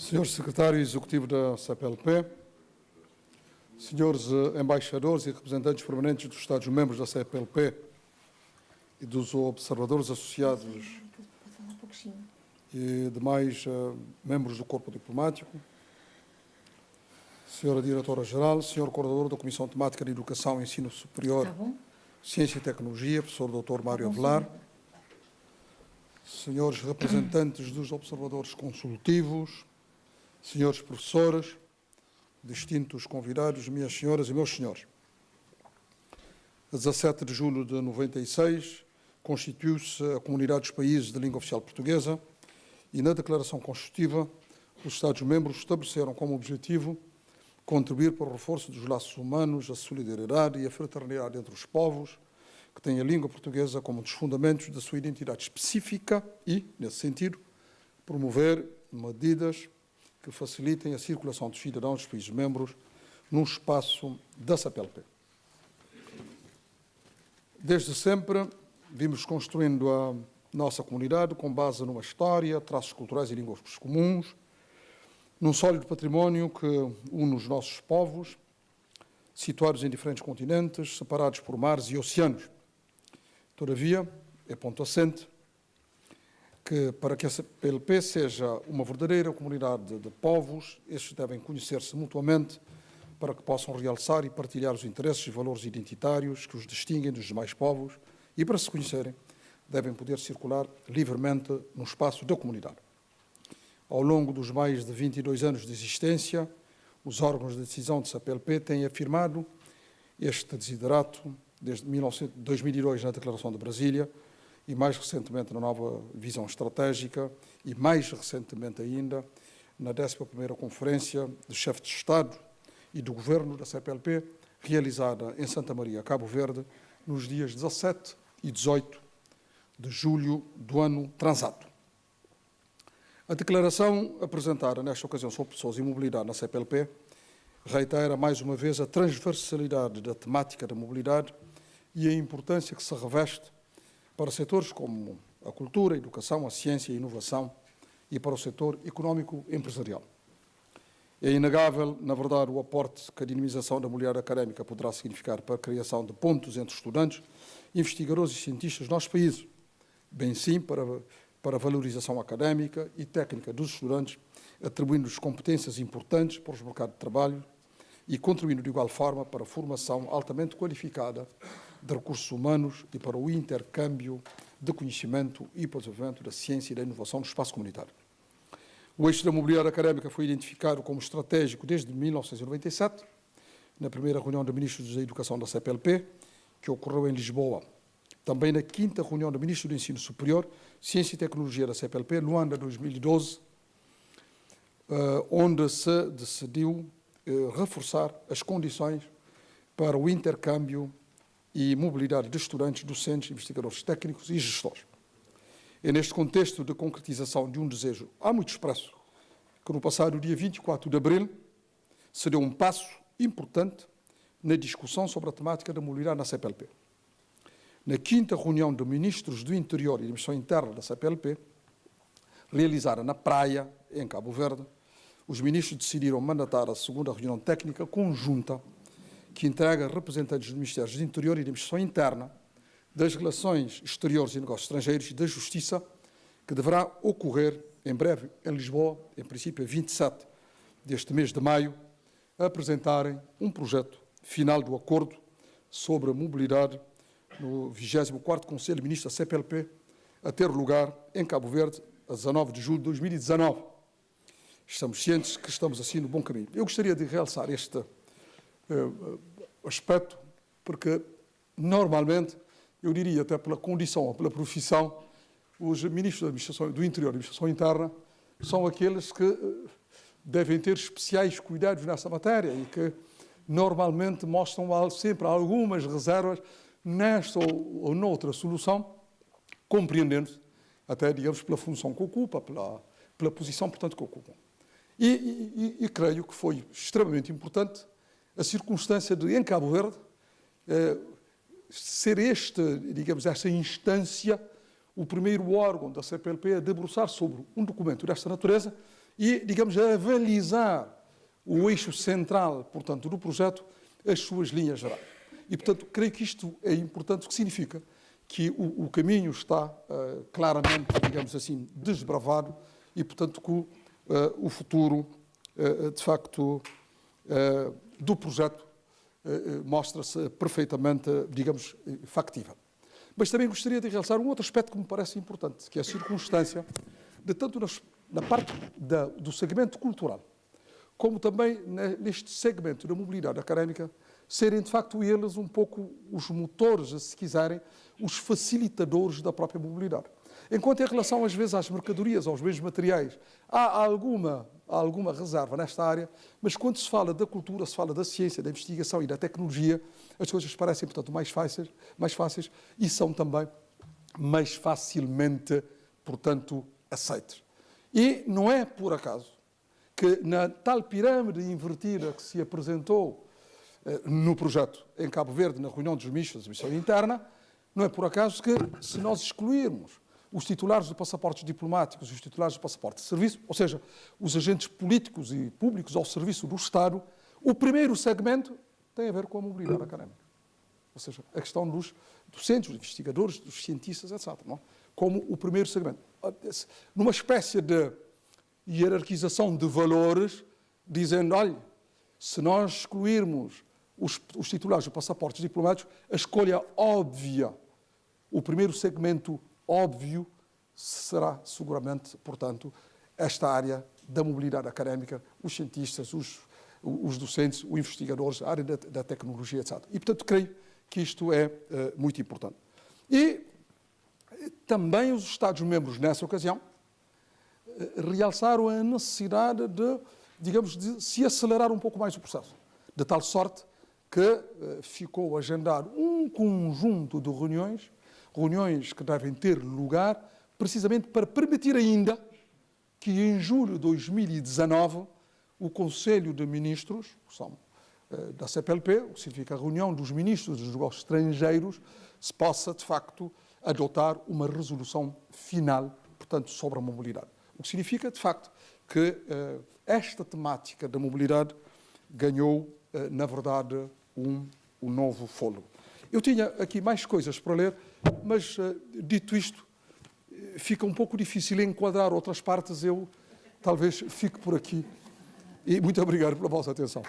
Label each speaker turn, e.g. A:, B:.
A: Senhor Secretário Executivo da CPLP, senhores embaixadores e representantes permanentes dos Estados-membros da CPLP e dos observadores associados e demais membros do corpo diplomático, senhora Diretora-Geral, senhor Coordenador da Comissão Temática de Educação e Ensino Superior, Ciência e Tecnologia, professor Dr. Mário Avelar, senhores representantes dos observadores consultivos, senhores professores, distintos convidados, minhas senhoras e meus senhores. A 17 de julho de 96, constituiu-se a Comunidade dos Países de Língua Oficial Portuguesa e, na Declaração Constitutiva, os Estados-membros estabeleceram como objetivo contribuir para o reforço dos laços humanos, a solidariedade e a fraternidade entre os povos, que têm a língua portuguesa como um dos fundamentos da sua identidade específica e, nesse sentido, promover medidas que facilitem a circulação dos cidadãos dos países-membros no espaço da CPLP. Desde sempre, vimos construindo a nossa comunidade com base numa história, traços culturais e línguas comuns, num sólido património que une os nossos povos, situados em diferentes continentes, separados por mares e oceanos. Todavia, é ponto assente que, para que a CPLP seja uma verdadeira comunidade de povos, estes devem conhecer-se mutuamente para que possam realçar e partilhar os interesses e valores identitários que os distinguem dos demais povos e, para se conhecerem, devem poder circular livremente no espaço da comunidade. Ao longo dos mais de 22 anos de existência, os órgãos de decisão de CPLP têm afirmado este desiderato desde 2002 na Declaração de Brasília e mais recentemente na nova visão estratégica e mais recentemente ainda na 11ª Conferência de Chefes de Estado e do Governo da CPLP, realizada em Santa Maria, Cabo Verde, nos dias 17 e 18 de julho do ano transato. A declaração apresentada nesta ocasião sobre pessoas e mobilidade na CPLP reitera mais uma vez a transversalidade da temática da mobilidade e a importância que se reveste para setores como a cultura, a educação, a ciência e a inovação e para o setor económico-empresarial. É inegável, na verdade, o aporte que a dinamização da mobilidade académica poderá significar para a criação de pontos entre estudantes, investigadores e cientistas dos nossos países, bem sim para a valorização académica e técnica dos estudantes, atribuindo-lhes competências importantes para os mercados de trabalho e contribuindo de igual forma para a formação altamente qualificada de recursos humanos e para o intercâmbio de conhecimento e para o desenvolvimento da ciência e da inovação no espaço comunitário. O eixo da mobilidade académica foi identificado como estratégico desde 1997, na primeira reunião de ministros da Educação da CPLP, que ocorreu em Lisboa. Também na 5ª reunião de ministros do Ensino Superior, Ciência e Tecnologia da CPLP, Luanda 2012, onde se decidiu reforçar as condições para o intercâmbio e mobilidade de estudantes, docentes, investigadores técnicos e gestores. É neste contexto de concretização de um desejo há muito expresso que no passado dia 24 de abril se deu um passo importante na discussão sobre a temática da mobilidade na CPLP. Na 5ª reunião de ministros do Interior e da Administração Interna da CPLP, realizada na Praia, em Cabo Verde, os ministros decidiram mandatar a 2ª reunião técnica conjunta que entrega representantes dos Ministérios do Interior e da Administração Interna, das Relações Exteriores e Negócios Estrangeiros e da Justiça, que deverá ocorrer em breve em Lisboa, em princípio a 27 deste mês de maio, a apresentarem um projeto final do acordo sobre a mobilidade no 24º Conselho de Ministros da CPLP, a ter lugar em Cabo Verde, a 19 de julho de 2019. Estamos cientes que estamos assim no bom caminho. Eu gostaria de realçar este aspecto, porque normalmente, eu diria até pela condição ou pela profissão, os ministros da Administração do Interior e da Administração Interna são aqueles que devem ter especiais cuidados nessa matéria e que normalmente mostram sempre algumas reservas nesta ou noutra solução, compreendendo-se até, digamos, pela função que ocupa, pela posição, portanto, que ocupa. E creio que foi extremamente importante a circunstância de, em Cabo Verde, ser digamos, esta instância, o primeiro órgão da CPLP a debruçar sobre um documento desta natureza e, digamos, a avalizar o eixo central, portanto, do projeto, as suas linhas gerais. E, portanto, creio que isto é importante, o que significa que o caminho está claramente, digamos assim, desbravado e, portanto, que o futuro, de facto, do projeto mostra-se perfeitamente, digamos, factível. Mas também gostaria de realçar um outro aspecto que me parece importante, que é a circunstância de tanto na parte do segmento cultural, como também neste segmento da mobilidade académica, serem de facto eles um pouco os motores, se quiserem, os facilitadores da própria mobilidade. Enquanto em relação às vezes às mercadorias, aos bens materiais, há alguma reserva nesta área, mas quando se fala da cultura, se fala da ciência, da investigação e da tecnologia, as coisas parecem, portanto, mais fáceis e são também mais facilmente, portanto, aceites. E não é por acaso que na tal pirâmide invertida que se apresentou no projeto em Cabo Verde, na reunião dos ministros da Missão Interna, não é por acaso que, se nós excluirmos os titulares de passaportes diplomáticos e os titulares de passaporte de serviço, ou seja, os agentes políticos e públicos ao serviço do Estado, o primeiro segmento tem a ver com a mobilidade académica. Ou seja, a questão dos docentes, dos investigadores, dos cientistas, etc. Não? Como o primeiro segmento. Numa espécie de hierarquização de valores, dizendo, olha, se nós excluirmos os titulares de passaportes diplomáticos, a escolha óbvia, o primeiro segmento óbvio será seguramente, portanto, esta área da mobilidade académica, os cientistas, os docentes, os investigadores, a área da tecnologia, etc. E, portanto, creio que isto é muito importante. E também os Estados-membros, nessa ocasião, realçaram a necessidade de, digamos, de se acelerar um pouco mais o processo, de tal sorte que ficou agendado um conjunto de reuniões que devem ter lugar precisamente para permitir ainda que em julho de 2019 o Conselho de Ministros, da CPLP, o que significa a reunião dos ministros dos negócios estrangeiros, se possa, de facto, adotar uma resolução final, portanto, sobre a mobilidade. O que significa, de facto, que esta temática da mobilidade ganhou, na verdade, um novo fôlego. Eu tinha aqui mais coisas para ler, mas, dito isto, fica um pouco difícil enquadrar outras partes. Eu talvez fique por aqui. E muito obrigado pela vossa atenção.